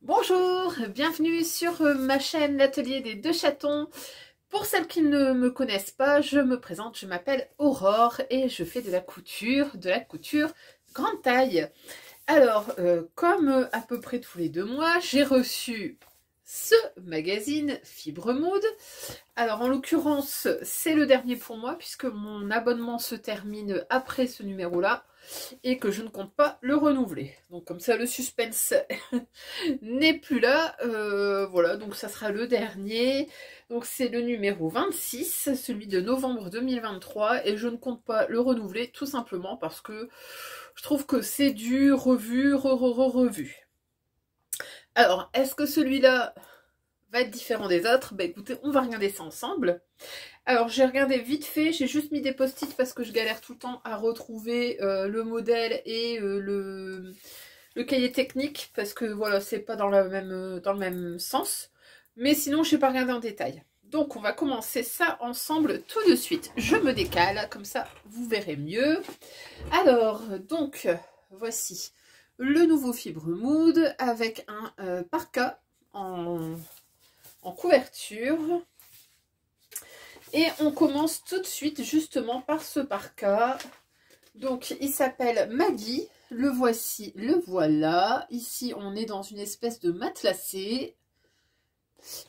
Bonjour, bienvenue sur ma chaîne l'atelier des deux chatons. Pour celles qui ne me connaissent pas, je me présente, je m'appelle Aurore et je fais de la couture grande taille. Alors, comme à peu près tous les 2 mois, j'ai reçu ce magazine Fibre Mood. Alors en l'occurrence, c'est le dernier pour moi puisque mon abonnement se termine après ce numéro-là et que je ne compte pas le renouveler. Donc comme ça, le suspense n'est plus là. Voilà, donc ça sera le dernier. Donc c'est le numéro 26, celui de novembre 2023 et je ne compte pas le renouveler tout simplement parce que je trouve que c'est du revu, revu. Alors, est-ce que celui-là va être différent des autres? Bah écoutez, on va regarder ça ensemble. Alors j'ai regardé vite fait, j'ai juste mis des post-it parce que je galère tout le temps à retrouver le modèle et le cahier technique parce que voilà, c'est pas dans le même sens. Mais sinon, je n'ai pas regardé en détail. Donc on va commencer ça ensemble tout de suite. Je me décale, comme ça vous verrez mieux. Alors, donc, voici le nouveau Fibre Mood avec un parka en couverture. Et on commence tout de suite justement par ce parka. Donc il s'appelle Maggie. Le voici, le voilà. Ici on est dans une espèce de matelassé.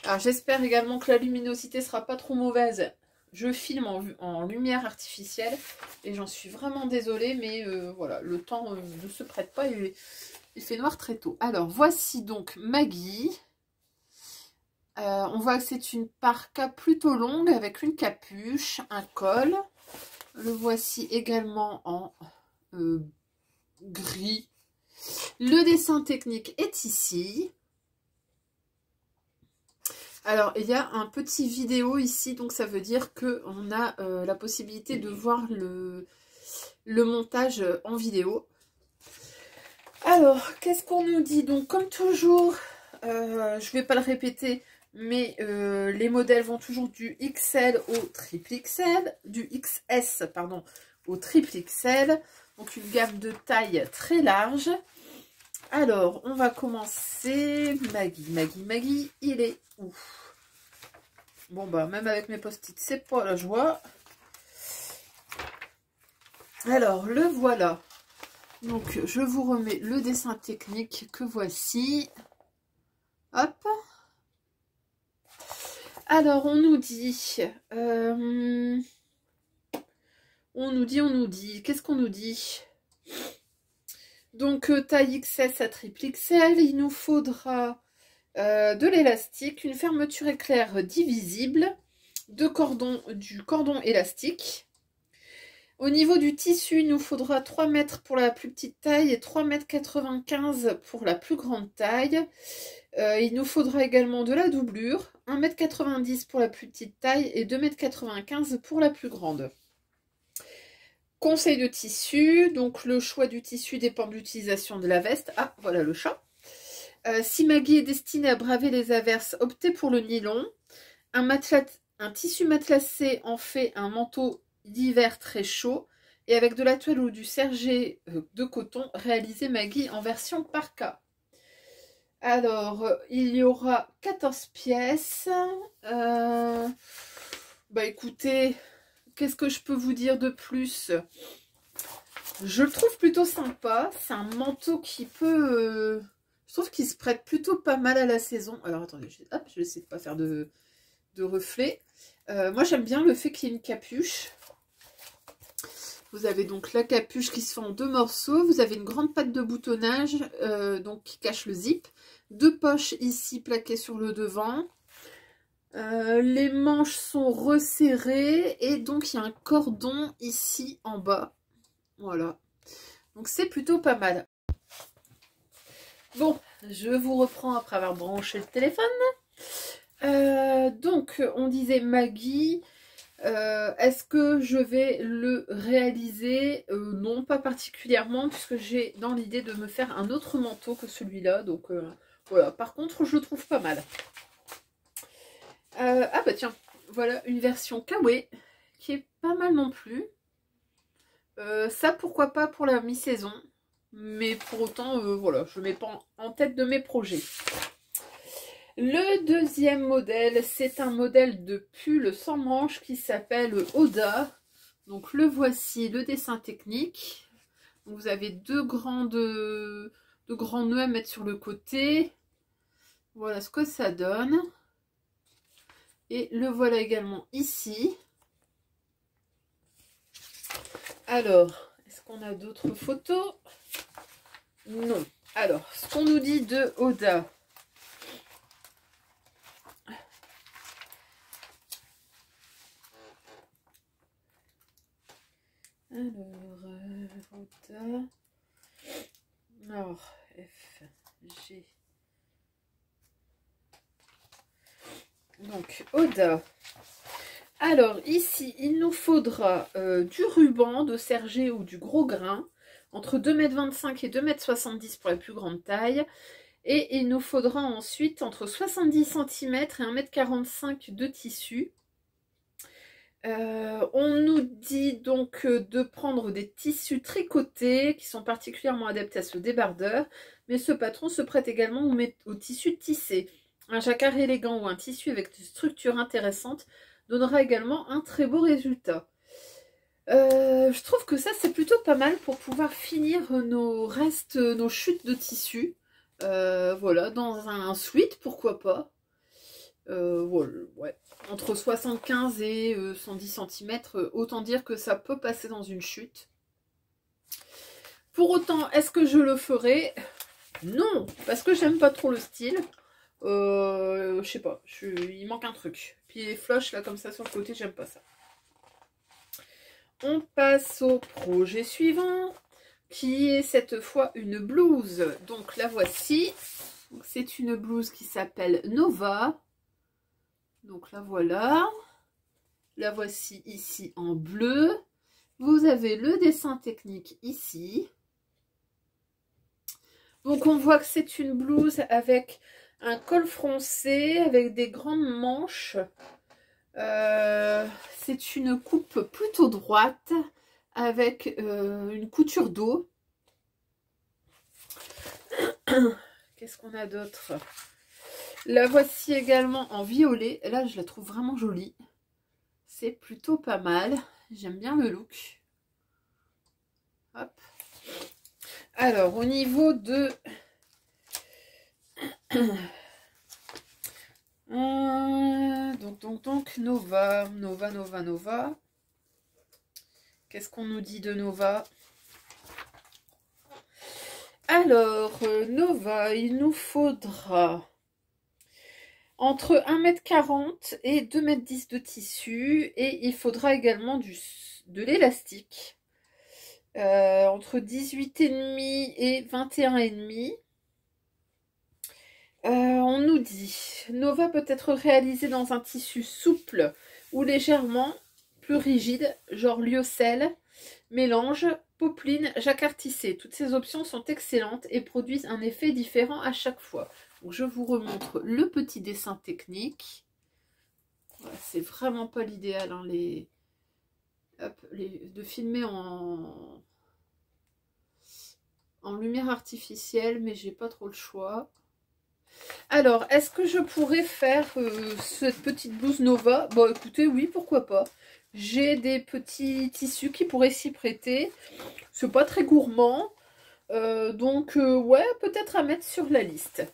Alors j'espère également que la luminosité sera pas trop mauvaise. Je filme en lumière artificielle et j'en suis vraiment désolée, mais voilà, le temps ne se prête pas et il fait noir très tôt. Alors voici donc Maggie. On voit que c'est une parka plutôt longue avec une capuche, un col. Le voici également en gris. Le dessin technique est ici. Alors, il y a un petit vidéo ici, donc ça veut dire qu'on a la possibilité de voir le montage en vidéo. Alors, qu'est-ce qu'on nous dit? Donc, comme toujours, je ne vais pas le répéter, mais les modèles vont toujours du XL au triple XL, du XS, pardon, au triple XL. Donc, une gamme de taille très large. Alors, on va commencer. Maggie, il est où? Bon, bah, même avec mes post-it, c'est pas la joie. Alors, le voilà. Donc, je vous remets le dessin technique que voici. Hop. Alors, on nous dit... Qu'est-ce qu'on nous dit? Donc, taille XS à triple XL, il nous faudra de l'élastique, une fermeture éclair divisible, du cordon élastique. Au niveau du tissu, il nous faudra 3 mètres pour la plus petite taille et 3,95 m pour la plus grande taille. Il nous faudra également de la doublure, 1,90 m pour la plus petite taille et 2,95 m pour la plus grande. Conseil de tissu, donc le choix du tissu dépend de l'utilisation de la veste. Ah, voilà le chat. Si Maggie est destinée à braver les averses, optez pour le nylon. Un tissu matelassé en fait un manteau d'hiver très chaud. Et avec de la toile ou du sergé de coton, réalisez Maggie en version parka. Alors, il y aura 14 pièces. Bah écoutez... Qu'est-ce que je peux vous dire de plus? Je le trouve plutôt sympa. C'est un manteau qui peut... je trouve qu'il se prête plutôt pas mal à la saison. Alors attendez, hop, je vais essayer de ne pas faire de reflets. Moi j'aime bien le fait qu'il y ait une capuche. Vous avez donc la capuche qui se fait en 2 morceaux. Vous avez une grande patte de boutonnage donc qui cache le zip. 2 poches ici plaquées sur le devant. Les manches sont resserrées et donc il y a un cordon ici en bas. Voilà. Donc c'est plutôt pas mal. Bon, je vous reprends après avoir branché le téléphone. Donc on disait Maggie. Est-ce que je vais le réaliser? Non, pas particulièrement puisque j'ai dans l'idée de me faire un autre manteau que celui-là. Donc voilà. Par contre, je le trouve pas mal. Ah bah tiens, voilà une version kawaii qui est pas mal non plus. Ça pourquoi pas pour la mi-saison. Mais pour autant, voilà, je ne mets pas en tête de mes projets. Le deuxième modèle, c'est un modèle de pull sans manches qui s'appelle Oda. Donc le voici, le dessin technique. Donc, vous avez deux grands nœuds à mettre sur le côté. Voilà ce que ça donne. Et le voilà également ici. Alors, est-ce qu'on a d'autres photos? Non. Alors, ce qu'on nous dit de Oda. Alors, Oda. Alors, F, G. Donc, Oda. Alors, ici, il nous faudra du ruban de serger ou du gros grain, entre 2,25 m et 2,70 m pour la plus grande taille. Et il nous faudra ensuite entre 70 cm et 1,45 m de tissu. On nous dit donc de prendre des tissus tricotés qui sont particulièrement adaptés à ce débardeur, mais ce patron se prête également au tissu tissé. Un jacquard élégant ou un tissu avec une structure intéressante donnera également un très beau résultat. Je trouve que ça c'est plutôt pas mal pour pouvoir finir nos restes, nos chutes de tissu. Voilà, dans un sweat, pourquoi pas. Voilà, ouais. Entre 75 et 110 cm, autant dire que ça peut passer dans une chute. Pour autant, est-ce que je le ferai? Non, parce que j'aime pas trop le style. Je sais pas, il manque un truc. Puis les floches là comme ça sur le côté, j'aime pas ça. On passe au projet suivant, qui est cette fois une blouse. Donc la voici. C'est une blouse qui s'appelle Nova. Donc la voilà. La voici ici en bleu. Vous avez le dessin technique ici. Donc on voit que c'est une blouse avec un col froncé, avec des grandes manches. C'est une coupe plutôt droite, avec une couture dos. Qu'est-ce qu'on a d'autre? La voici également en violet. Là, je la trouve vraiment jolie. C'est plutôt pas mal. J'aime bien le look. Hop. Alors, au niveau de... donc, Nova. Nova. Qu'est-ce qu'on nous dit de Nova? Alors, Nova, il nous faudra entre 1,40 m et 2,10 m de tissu. Et il faudra également de l'élastique. Entre 18,5 et 21,5. On nous dit, Nova peut être réalisé dans un tissu souple ou légèrement plus rigide, genre lyocell, mélange, popeline, jacquard tissé. Toutes ces options sont excellentes et produisent un effet différent à chaque fois. Donc, je vous remontre le petit dessin technique. Voilà, c'est vraiment pas l'idéal, hein, de filmer en lumière artificielle, mais j'ai pas trop le choix. Alors, est-ce que je pourrais faire cette petite blouse Nova? Bon, écoutez, oui, pourquoi pas. J'ai des petits tissus qui pourraient s'y prêter. C'est pas très gourmand. Donc, ouais, peut-être à mettre sur la liste.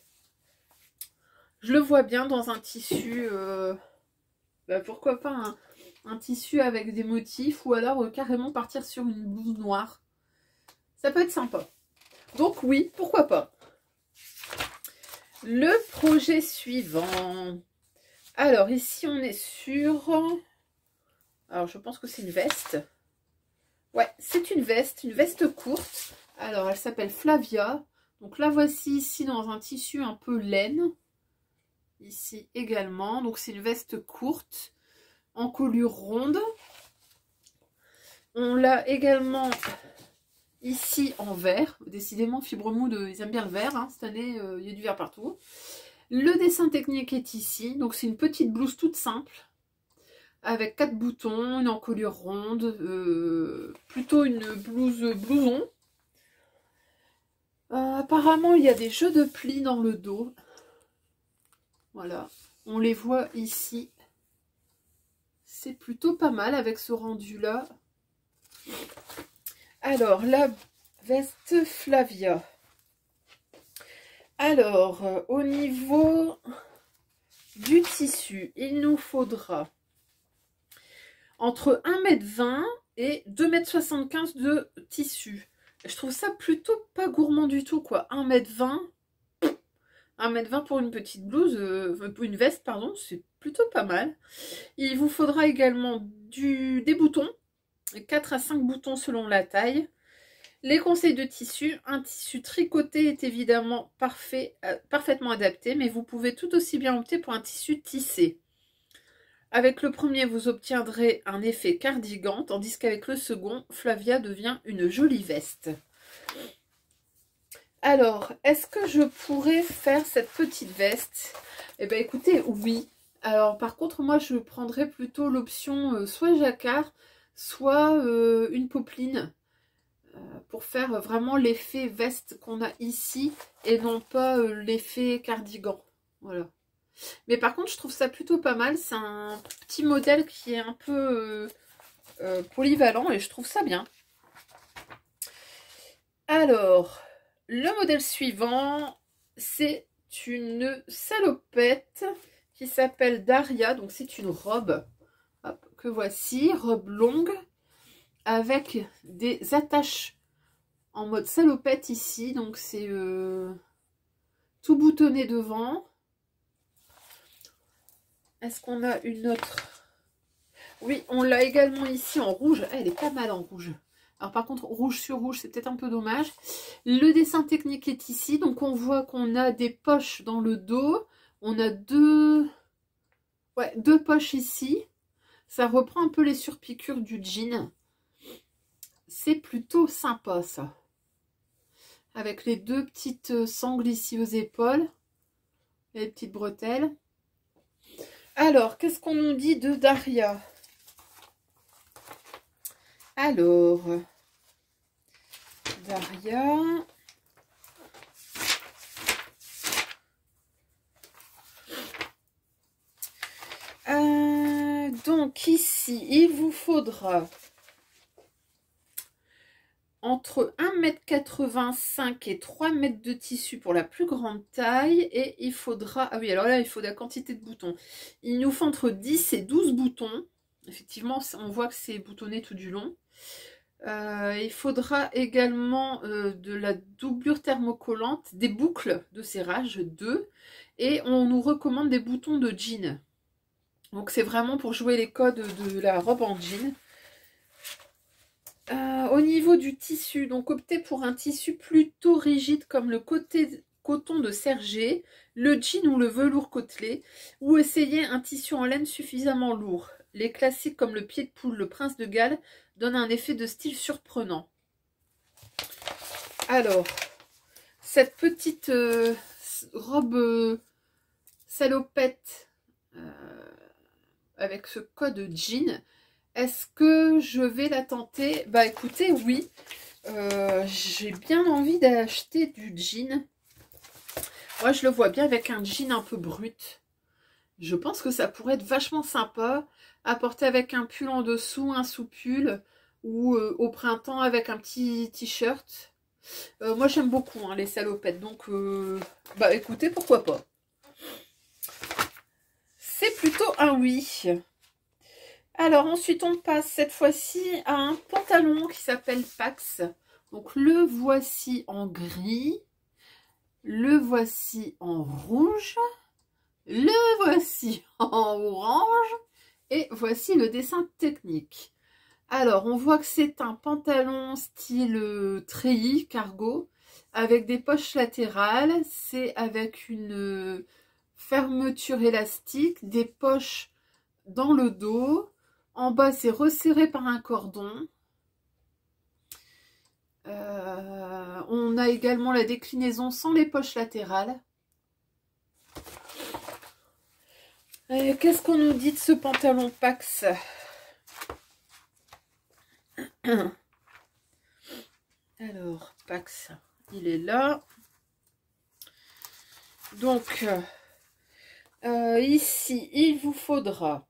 Je le vois bien dans un tissu... pourquoi pas un tissu avec des motifs. Ou alors carrément partir sur une blouse noire. Ça peut être sympa. Donc, oui, pourquoi pas. Le projet suivant. Alors, ici, on est sur... Alors, je pense que c'est une veste. Ouais, c'est une veste courte. Alors, elle s'appelle Flavia. Donc, la voici ici dans un tissu un peu laine. Ici également. Donc, c'est une veste courte en colure ronde. On l'a également... ici en vert, décidément Fibremood, ils aiment bien le vert, hein. Cette année il y a du vert partout. Le dessin technique est ici, donc c'est une petite blouse toute simple, avec 4 boutons, une encolure ronde, plutôt une blouse blouson. Apparemment, il y a des jeux de plis dans le dos. Voilà, on les voit ici. C'est plutôt pas mal avec ce rendu-là. Alors, la veste Flavia. Alors, au niveau du tissu, il nous faudra entre 1,20 m et 2,75 m de tissu. Je trouve ça plutôt pas gourmand du tout, quoi. 1,20 m. 1,20 m pour une petite blouse, une veste, pardon, c'est plutôt pas mal. Il vous faudra également des boutons, 4 à 5 boutons selon la taille. Les conseils de tissu, un tissu tricoté est évidemment parfaitement adapté, mais vous pouvez tout aussi bien opter pour un tissu tissé. Avec le premier, vous obtiendrez un effet cardigan, tandis qu'avec le second, Flavia devient une jolie veste. Alors, est-ce que je pourrais faire cette petite veste? Eh bien, écoutez, oui. Alors, par contre, moi, je prendrais plutôt l'option soit jacquard, soit une popeline, pour faire vraiment l'effet veste qu'on a ici, et non pas l'effet cardigan. Voilà. Mais par contre, je trouve ça plutôt pas mal. C'est un petit modèle qui est un peu polyvalent, et je trouve ça bien. Alors... le modèle suivant, c'est une salopette qui s'appelle Daria. Donc c'est une robe, hop, que voici, robe longue avec des attaches en mode salopette ici. Donc c'est tout boutonné devant. Est-ce qu'on a une autre? Oui, on l'a également ici en rouge. Elle est pas mal en rouge. Alors par contre, rouge sur rouge, c'est peut-être un peu dommage. Le dessin technique est ici. Donc on voit qu'on a des poches dans le dos. On a deux poches ici. Ça reprend un peu les surpiqûres du jean. C'est plutôt sympa ça. Avec les deux petites sangles ici aux épaules. Et les petites bretelles. Alors, qu'est-ce qu'on nous dit de Daria? Alors, Daria. Donc ici, il vous faudra entre 1,85 m et 3 m de tissu pour la plus grande taille. Et il faudra... ah oui, alors là, il faut la quantité de boutons. Il nous faut entre 10 et 12 boutons. Effectivement, on voit que c'est boutonné tout du long. Il faudra également de la doublure thermocollante, des boucles de serrage, 2. Et on nous recommande des boutons de jean. Donc c'est vraiment pour jouer les codes de la robe en jean. Au niveau du tissu, donc optez pour un tissu plutôt rigide comme le coton de Sergé, le jean ou le velours côtelé, ou essayez un tissu en laine suffisamment lourd. Les classiques comme le pied de poule, le prince de Galles donnent un effet de style surprenant. Alors, cette petite robe salopette avec ce code jean, est-ce que je vais la tenter? Bah écoutez, oui. J'ai bien envie d'acheter du jean. Moi, je le vois bien avec un jean un peu brut. Je pense que ça pourrait être vachement sympa à porter avec un pull en dessous, un sous-pull, ou au printemps avec un petit t-shirt. Moi, j'aime beaucoup hein, les salopettes. Donc, bah écoutez, pourquoi pas. C'est plutôt un oui. Alors ensuite on passe cette fois-ci à un pantalon qui s'appelle Pax. Donc le voici en gris, le voici en rouge, le voici en orange et voici le dessin technique. Alors on voit que c'est un pantalon style treillis, cargo, avec des poches latérales. C'est avec une fermeture élastique, des poches dans le dos. En bas, c'est resserré par un cordon. On a également la déclinaison sans les poches latérales. Qu'est-ce qu'on nous dit de ce pantalon Pax? Alors, Pax. il est là. Donc, ici, il vous faudra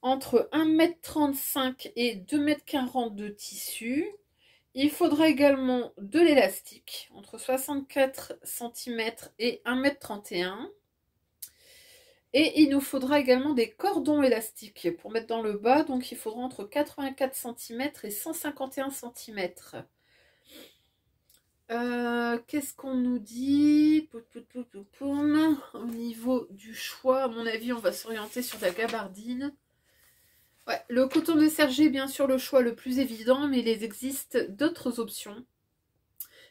entre 1,35 m et 2,40 m de tissu. Il faudra également de l'élastique, entre 64 cm et 1,31 m. Et il nous faudra également des cordons élastiques pour mettre dans le bas. Donc, il faudra entre 84 cm et 151 cm. Qu'est-ce qu'on nous dit? Au niveau du choix, à mon avis, on va s'orienter sur la gabardine. Ouais, le coton de serge est bien sûr le choix le plus évident, mais il existe d'autres options.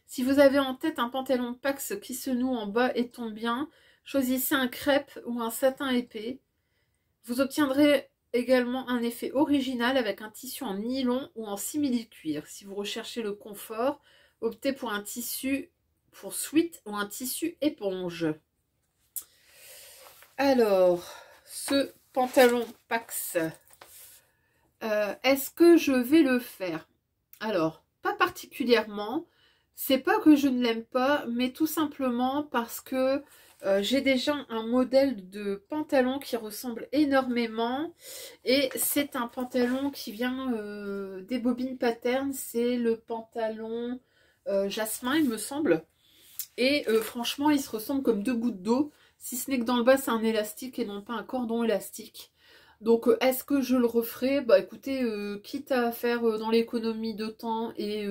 Si vous avez en tête un pantalon Pax qui se noue en bas et tombe bien, choisissez un crêpe ou un satin épais. Vous obtiendrez également un effet original avec un tissu en nylon ou en simili-cuir. Si vous recherchez le confort, optez pour un tissu pour sweat ou un tissu éponge. Alors, ce pantalon Pax, est-ce que je vais le faire? Alors, pas particulièrement. C'est pas que je ne l'aime pas, mais tout simplement parce que j'ai déjà un modèle de pantalon qui ressemble énormément. Et c'est un pantalon qui vient des Bobines Pattern. C'est le pantalon Jasmin, il me semble. Et franchement, il se ressemble comme deux gouttes d'eau. Si ce n'est que dans le bas, c'est un élastique et non pas un cordon élastique. Donc, est-ce que je le referai? Bah écoutez, quitte à faire dans l'économie de temps et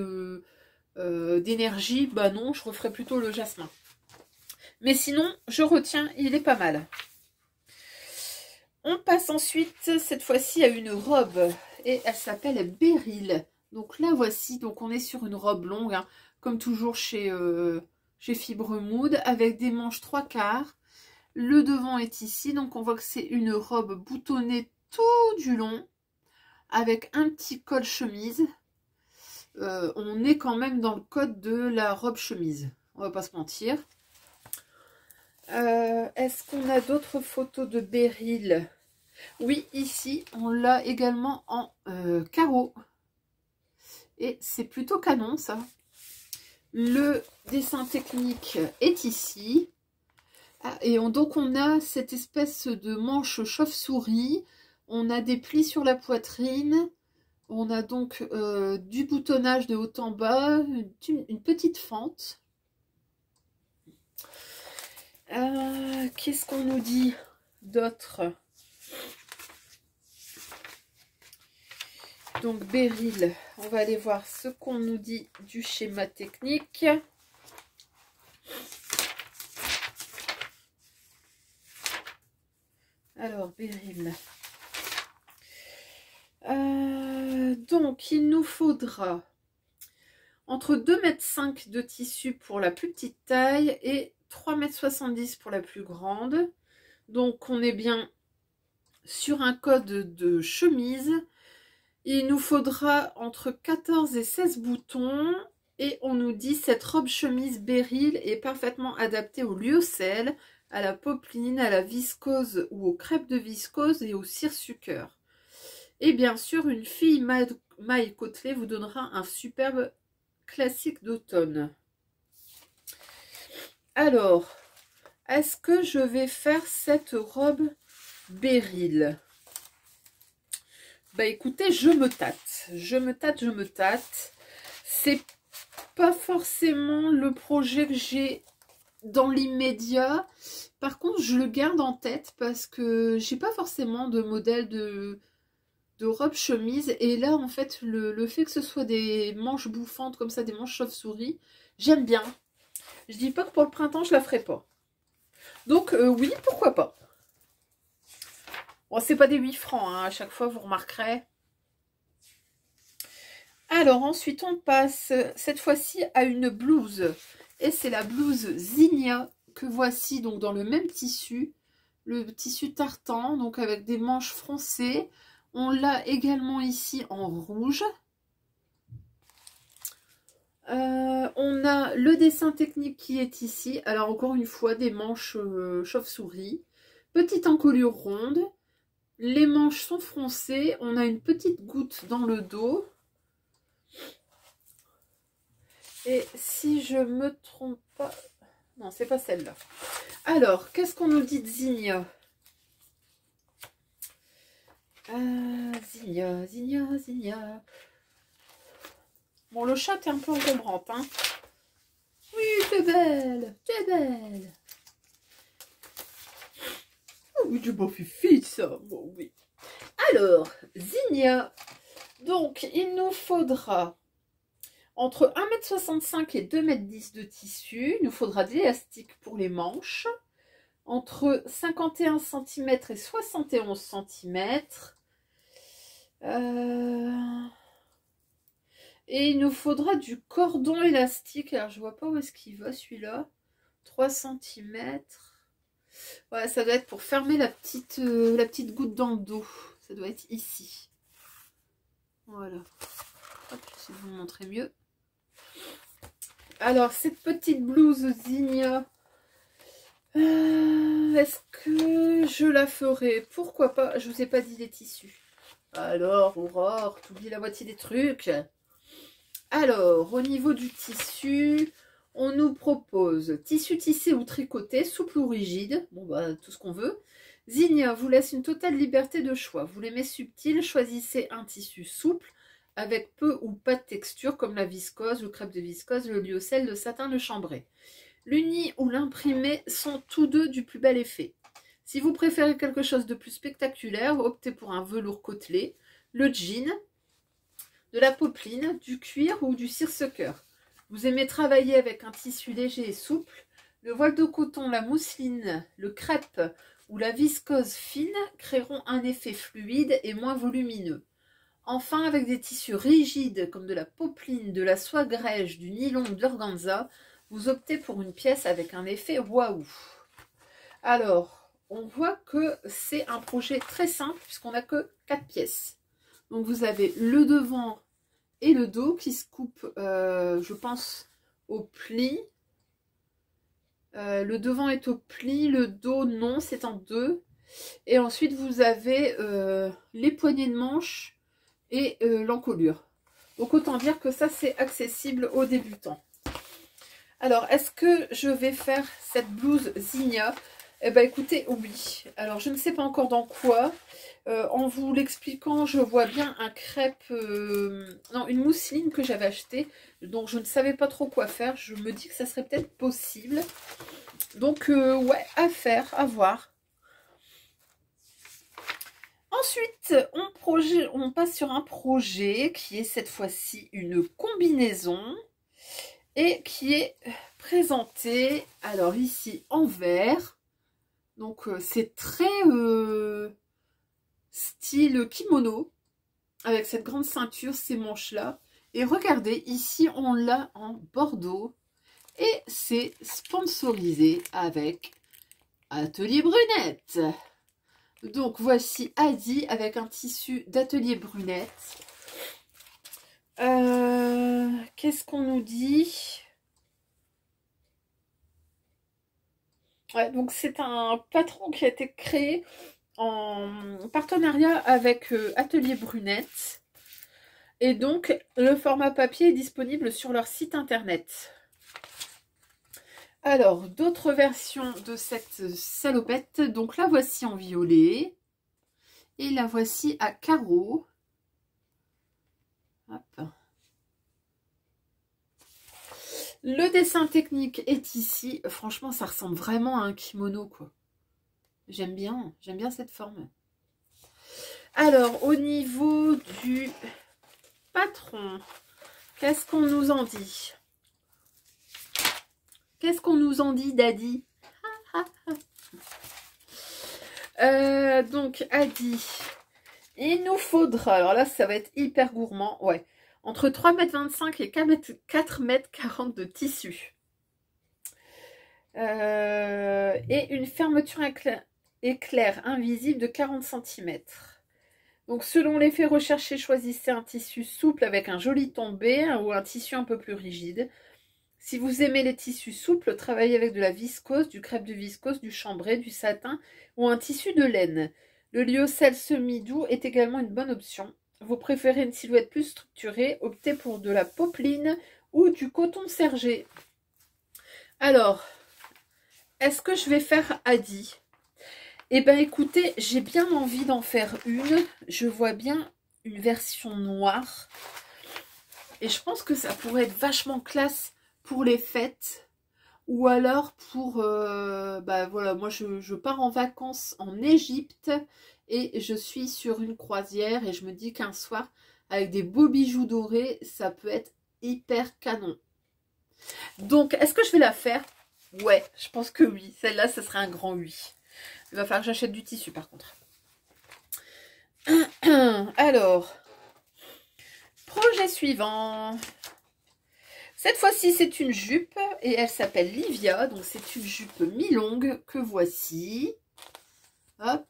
d'énergie, bah non, je referai plutôt le jasmin. Mais sinon, je retiens, il est pas mal. On passe ensuite, cette fois-ci, à une robe. Et elle s'appelle Beryl. Donc la voici, donc on est sur une robe longue, hein, comme toujours chez Fibre Mood, avec des manches 3/4. Le devant est ici, donc on voit que c'est une robe boutonnée tout du long, avec un petit col chemise. On est quand même dans le code de la robe chemise, on va pas se mentir. Est-ce qu'on a d'autres photos de Beryl? Oui, ici, on l'a également en carreau. Et c'est plutôt canon, ça. Le dessin technique est ici. Ah, et donc, on a cette espèce de manche chauve-souris. On a des plis sur la poitrine. On a donc du boutonnage de haut en bas. Une petite fente. Qu'est-ce qu'on nous dit d'autre? Donc Beryl, on va aller voir ce qu'on nous dit du schéma technique. Alors Beryl. Donc il nous faudra entre 2,5 m de tissu pour la plus petite taille et 3,70 m pour la plus grande. Donc on est bien sur un code de chemise. Il nous faudra entre 14 et 16 boutons. Et on nous dit cette robe chemise Beryl est parfaitement adaptée au lyocell, à la popeline, à la viscose ou aux crêpes de viscose et au cire-suceur. Et bien sûr, une fille maille côtelée vous donnera un superbe classique d'automne. Alors, est-ce que je vais faire cette robe Beryl? Bah écoutez, je me tâte. Je me tâte. C'est pas forcément le projet que j'ai dans l'immédiat. Par contre, je le garde en tête parce que j'ai pas forcément de modèle de robe chemise. Et là, en fait, le fait que ce soit des manches bouffantes comme ça, des manches chauve-souris, j'aime bien. Je dis pas que pour le printemps, je la ferai pas. Donc, oui, pourquoi pas. Bon, c'est pas des 8 francs, hein, à chaque fois, vous remarquerez. Alors, ensuite, on passe cette fois-ci à une blouse. Et c'est la blouse Zinnia que voici donc dans le même tissu. Le tissu tartan, donc avec des manches froncées. On l'a également ici en rouge. On a le dessin technique qui est ici. Alors, encore une fois, des manches chauve-souris. Petite encolure ronde. Les manches sont froncées. On a une petite goutte dans le dos. Et si je me trompe pas... Non, c'est pas celle-là. Alors, qu'est-ce qu'on nous dit de Zinnia? Zinnia. Bon, le chat est un peu encombrante, hein. Oui, t'es belle. Oh oui, tu m'as fait fit, ça. Bon, oui. Alors, Zinnia. Donc, il nous faudra entre 1,65 m et 2,10 m de tissu. Il nous faudra de l'élastique pour les manches. Entre 51 cm et 71 cm. Et il nous faudra du cordon élastique. Alors, je vois pas où est-ce qu'il va, celui-là. 3 cm. Ouais, ça doit être pour fermer la petite goutte dans le dos. Ça doit être ici. Voilà. Hop, si vous me montrez mieux. Alors, cette petite blouse Zinnia, est-ce que je la ferai? Pourquoi pas? Je vous ai pas dit les tissus. Alors, Aurore, t'oublies la moitié des trucs. Alors, au niveau du tissu, on nous propose tissu tissé ou tricoté, souple ou rigide. Bon, bah, tout ce qu'on veut. Zinnia vous laisse une totale liberté de choix. Vous l'aimez subtil, choisissez un tissu souple avec peu ou pas de texture comme la viscose, le crêpe de viscose, le lyocell, le satin, le chambré. L'uni ou l'imprimé sont tous deux du plus bel effet. Si vous préférez quelque chose de plus spectaculaire, optez pour un velours côtelé, le jean, de la popeline, du cuir ou du seersucker. Vous aimez travailler avec un tissu léger et souple, le voile de coton, la mousseline, le crêpe ou la viscose fine créeront un effet fluide et moins volumineux. Enfin, avec des tissus rigides comme de la popeline, de la soie grège, du nylon ou de l'organza, vous optez pour une pièce avec un effet waouh. Alors, on voit que c'est un projet très simple puisqu'on n'a que 4 pièces. Donc vous avez le devant et le dos qui se coupent, je pense, au pli. Le devant est au pli, le dos non, c'est en deux. Et ensuite vous avez les poignées de manche et l'encolure. Donc autant dire que ça c'est accessible aux débutants. Alors est-ce que je vais faire cette blouse Zinnia? Eh bien écoutez, oui. Alors je ne sais pas encore dans quoi. En vous l'expliquant, je vois bien un crêpe, non, une mousseline que j'avais achetée, donc je ne savais pas trop quoi faire. Je me dis que ça serait peut-être possible. Donc ouais, à faire, à voir. Ensuite, on passe sur un projet qui est cette fois-ci une combinaison et qui est présenté, alors ici en vert. Donc c'est très style kimono avec cette grande ceinture, ces manches-là. Et regardez, ici on l'a en bordeaux et c'est sponsorisé avec Atelier Brunette. Donc voici Adi avec un tissu d'Atelier Brunette. Qu'est-ce qu'on nous dit? Ouais, donc c'est un patron qui a été créé en partenariat avec Atelier Brunette. Et donc le format papier est disponible sur leur site internet. Alors, d'autres versions de cette salopette. Donc la voici en violet. Et la voici à carreaux. Hop. Le dessin technique est ici. Franchement, ça ressemble vraiment à un kimono, quoi. J'aime bien cette forme. Alors, au niveau du patron, qu'est-ce qu'on nous en dit? Qu'est-ce qu'on nous en dit, Daddy? Donc, Adi, il nous faudra, alors là, ça va être hyper gourmand, ouais, entre 3,25 m et 4,40 m de tissu. Et une fermeture éclair invisible de 40 cm. Donc, selon l'effet recherché, choisissez un tissu souple avec un joli tombé ou un tissu un peu plus rigide. Si vous aimez les tissus souples, travaillez avec de la viscose, du crêpe de viscose, du chambré, du satin ou un tissu de laine. Le lyocell semi-doux est également une bonne option. Vous préférez une silhouette plus structurée, optez pour de la popeline ou du coton sergé. Alors, est-ce que je vais faire Adi? Eh bien, écoutez, j'ai bien envie d'en faire une. Je vois bien une version noire. Et je pense que ça pourrait être vachement classe pour les fêtes. Ou alors pour... bah voilà, moi je pars en vacances en Égypte. Et je suis sur une croisière. Et je me dis qu'un soir, avec des beaux bijoux dorés, ça peut être hyper canon. Donc, est-ce que je vais la faire? Ouais, je pense que oui. Celle-là, ça serait un grand oui. Il va falloir que j'achète du tissu par contre. Alors, projet suivant. Cette fois-ci, c'est une jupe et elle s'appelle Livia. Donc, c'est une jupe mi-longue que voici. Hop.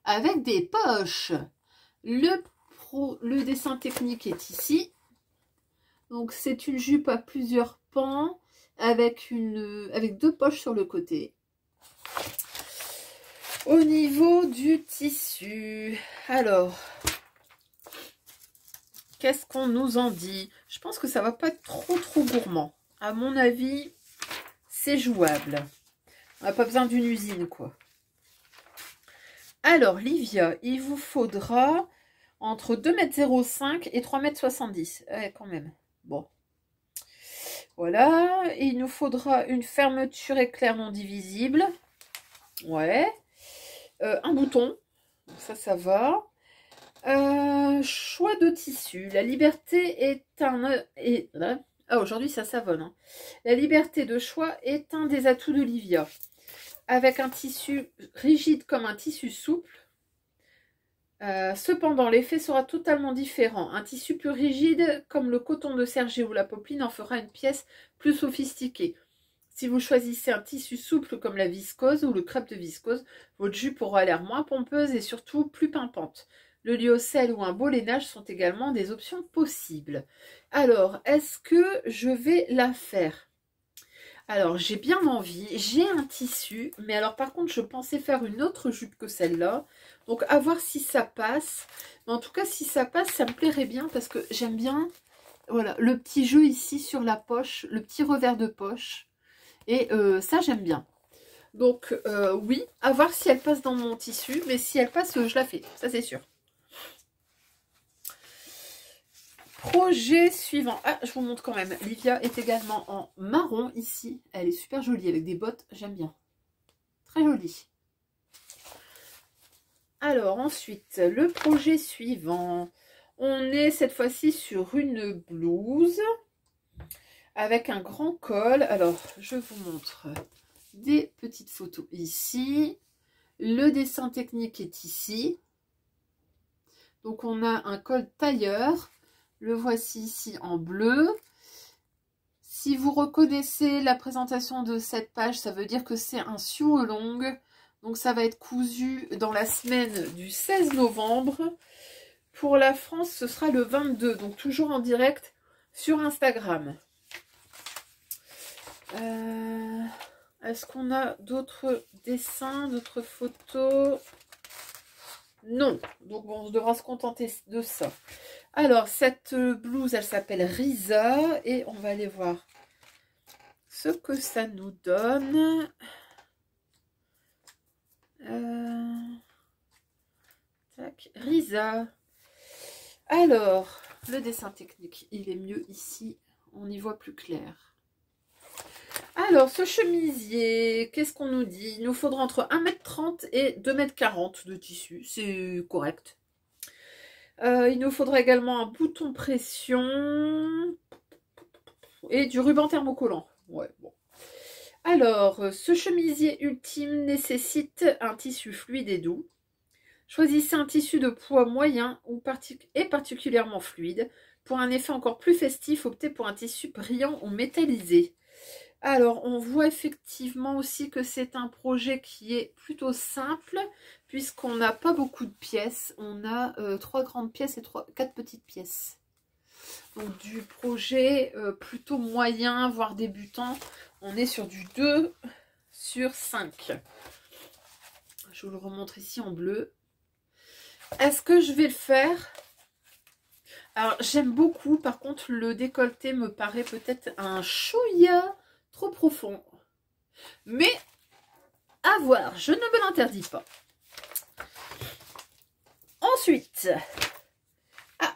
Avec des poches. Le dessin technique est ici. Donc, c'est une jupe à plusieurs pans avec deux poches sur le côté. Au niveau du tissu, alors, qu'est-ce qu'on nous en dit? Je pense que ça va pas être trop gourmand. À mon avis, c'est jouable. On n'a pas besoin d'une usine, quoi. Alors, Livia, il vous faudra entre 2,05 m et 3,70 m. Ouais, quand même. Bon. Voilà. Et il nous faudra une fermeture éclair non divisible. Ouais. Un bouton. Ça va. Choix de tissu. La liberté est un... Ah, aujourd'hui, ça savonne. Hein. La liberté de choix est un des atouts de Livia. Avec un tissu rigide comme un tissu souple. Cependant, l'effet sera totalement différent. Un tissu plus rigide, comme le coton de Sergé ou la popeline, en fera une pièce plus sophistiquée. Si vous choisissez un tissu souple comme la viscose ou le crêpe de viscose, votre jupe aura l'air moins pompeuse et surtout plus pimpante. Le lyocell ou un beau lainage sont également des options possibles. Alors, est-ce que je vais la faire? Alors, j'ai bien envie, j'ai un tissu, mais alors par contre, je pensais faire une autre jupe que celle-là. Donc, à voir si ça passe. Mais en tout cas, si ça passe, ça me plairait bien parce que j'aime bien, voilà, le petit jeu ici sur la poche, le petit revers de poche. Et ça, j'aime bien. Donc, oui, à voir si elle passe dans mon tissu. Mais si elle passe, je la fais. Ça, c'est sûr. Projet suivant. Ah, je vous montre quand même. Livia est également en marron ici. Elle est super jolie avec des bottes. J'aime bien. Très jolie. Alors, ensuite, le projet suivant. On est cette fois-ci sur une blouse avec un grand col. Alors, je vous montre des petites photos ici. Le dessin technique est ici. Donc, on a un col tailleur. Le voici ici en bleu. Si vous reconnaissez la présentation de cette page, ça veut dire que c'est un sew long. Donc, ça va être cousu dans la semaine du 16 novembre. Pour la France, ce sera le 22. Donc, toujours en direct sur Instagram. Est-ce qu'on a d'autres dessins, d'autres photos? Non. Donc, bon, on devra se contenter de ça. Alors, cette blouse, elle s'appelle Risa. Et on va aller voir ce que ça nous donne. Tac, Risa. Alors, le dessin technique, il est mieux ici. On y voit plus clair. Alors, ce chemisier, qu'est-ce qu'on nous dit? Il nous faudra entre 1,30 m et 2,40 m de tissu. C'est correct. Il nous faudra également un bouton pression et du ruban thermocollant. Ouais, bon. Alors, ce chemisier ultime nécessite un tissu fluide et doux. Choisissez un tissu de poids moyen et particulièrement fluide. Pour un effet encore plus festif, optez pour un tissu brillant ou métallisé. Alors, on voit effectivement aussi que c'est un projet qui est plutôt simple, puisqu'on n'a pas beaucoup de pièces. On a 3 grandes pièces et 4 petites pièces. Donc, du projet plutôt moyen, voire débutant, on est sur du 2 sur 5. Je vous le remontre ici en bleu. Est-ce que je vais le faire? Alors, j'aime beaucoup. Par contre, le décolleté me paraît peut-être un chouïa trop profond. Mais, à voir. Je ne me l'interdis pas. Ensuite,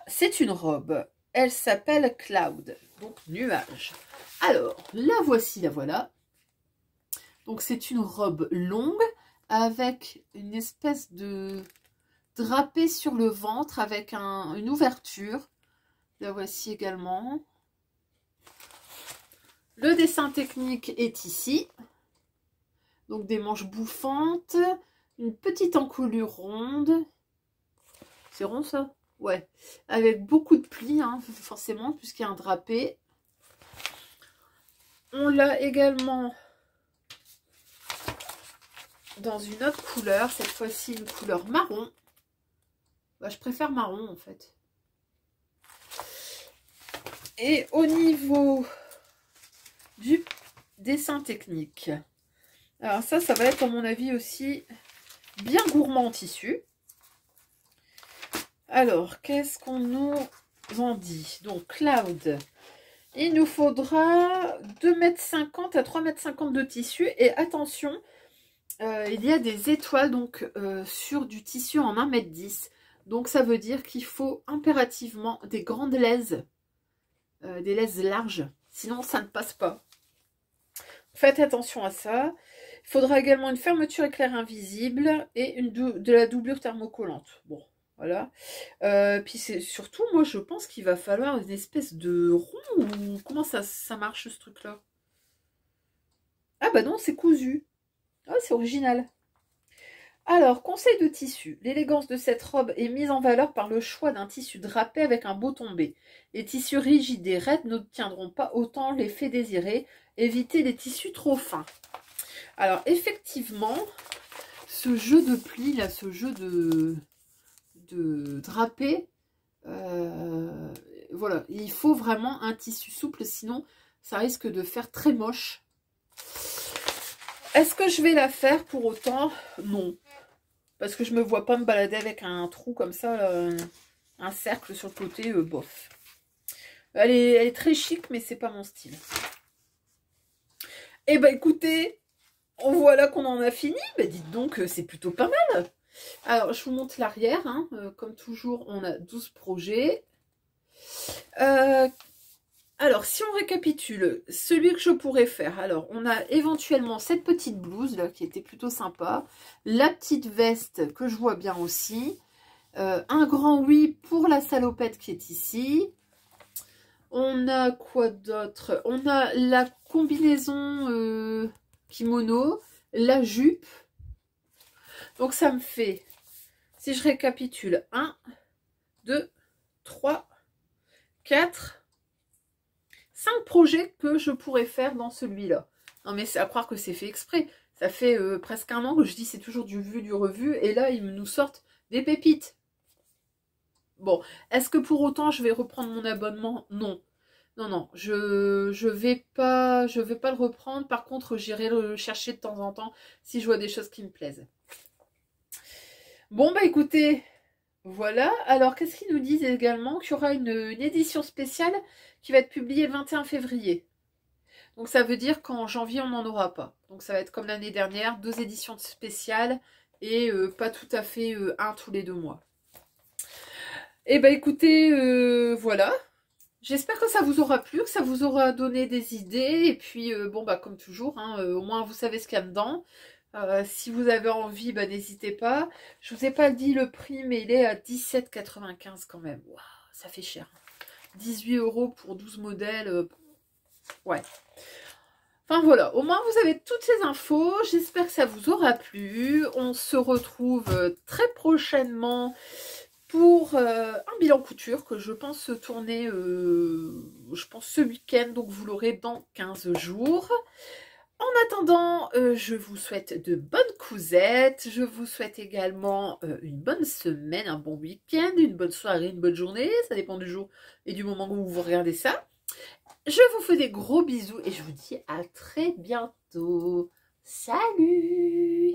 c'est une robe. Elle s'appelle Cloud, donc nuage. Alors, la voici, la voilà. Donc, c'est une robe longue avec une espèce de drapé sur le ventre avec une ouverture. La voici également. Le dessin technique est ici. Donc, des manches bouffantes, une petite encolure ronde. C'est rond, ça? Ouais. Avec beaucoup de plis, hein, forcément, puisqu'il y a un drapé. On l'a également dans une autre couleur, cette fois-ci une couleur marron. Bah, je préfère marron en fait. Et au niveau du dessin technique, alors ça va être à mon avis aussi bien gourmand en tissu. Alors, qu'est-ce qu'on nous en dit? Donc, Cloud, il nous faudra 2,50 m à 3,50 m de tissu. Et attention, il y a des étoiles donc sur du tissu en 1,10 m. Donc ça veut dire qu'il faut impérativement des grandes laises, des laises larges, sinon ça ne passe pas. Faites attention à ça. Il faudra également une fermeture éclair invisible et de la doublure thermocollante. Bon, voilà. Puis c'est surtout, moi je pense qu'il va falloir une espèce de rond, ou comment ça marche ce truc-là? Ah bah non, c'est cousu. Ah, c'est original. Alors, conseil de tissu. L'élégance de cette robe est mise en valeur par le choix d'un tissu drapé avec un beau tombé. Les tissus rigides et raides n'obtiendront pas autant l'effet désiré. Évitez les tissus trop fins. Alors, effectivement, ce jeu de plis, là, ce jeu de drapé, voilà, il faut vraiment un tissu souple, sinon ça risque de faire très moche. Est-ce que je vais la faire pour autant? Non. Parce que je me vois pas me balader avec un trou comme ça, un cercle sur le côté, bof. Elle est très chic, mais c'est pas mon style. Eh ben écoutez, on voit là qu'on en a fini. Ben dites donc, c'est plutôt pas mal. Alors, je vous montre l'arrière. Hein. Comme toujours, on a 12 projets. Alors, si on récapitule, celui que je pourrais faire, alors, on a éventuellement cette petite blouse, là, qui était plutôt sympa, la petite veste, que je vois bien aussi, un grand oui pour la salopette qui est ici, on a quoi d'autre? On a la combinaison kimono, la jupe, donc ça me fait, si je récapitule, 1, 2, 3, 4... 5 projets que je pourrais faire dans celui-là. Non mais c'est à croire que c'est fait exprès. Ça fait presque un an que je dis c'est toujours du vu, du revu. Et là, ils nous sortent des pépites. Bon, est-ce que pour autant je vais reprendre mon abonnement? Non. Non, non, je vais pas le reprendre. Par contre, j'irai le chercher de temps en temps si je vois des choses qui me plaisent. Bon, bah écoutez, voilà. Alors, qu'est-ce qu'ils nous disent également? Qu'il y aura une édition spéciale qui va être publiée le 21 février. Donc, ça veut dire qu'en janvier, on n'en aura pas. Donc, ça va être comme l'année dernière, 2 éditions spéciales et pas tout à fait un tous les 2 mois. Et bah écoutez, voilà. J'espère que ça vous aura plu, que ça vous aura donné des idées. Et puis, bon, bah comme toujours, hein, au moins vous savez ce qu'il y a dedans. Si vous avez envie, bah, n'hésitez pas. Je vous ai pas dit le prix, mais il est à 17,95 quand même. Waouh, ça fait cher. 18 € pour 12 modèles. Ouais. Enfin voilà, au moins vous avez toutes ces infos. J'espère que ça vous aura plu. On se retrouve très prochainement pour un bilan couture que je pense tourner ce week-end. Donc vous l'aurez dans 15 jours. En attendant, je vous souhaite de bonnes cousettes. Je vous souhaite également une bonne semaine, un bon week-end, une bonne soirée, une bonne journée. Ça dépend du jour et du moment où vous regardez ça. Je vous fais des gros bisous et je vous dis à très bientôt. Salut!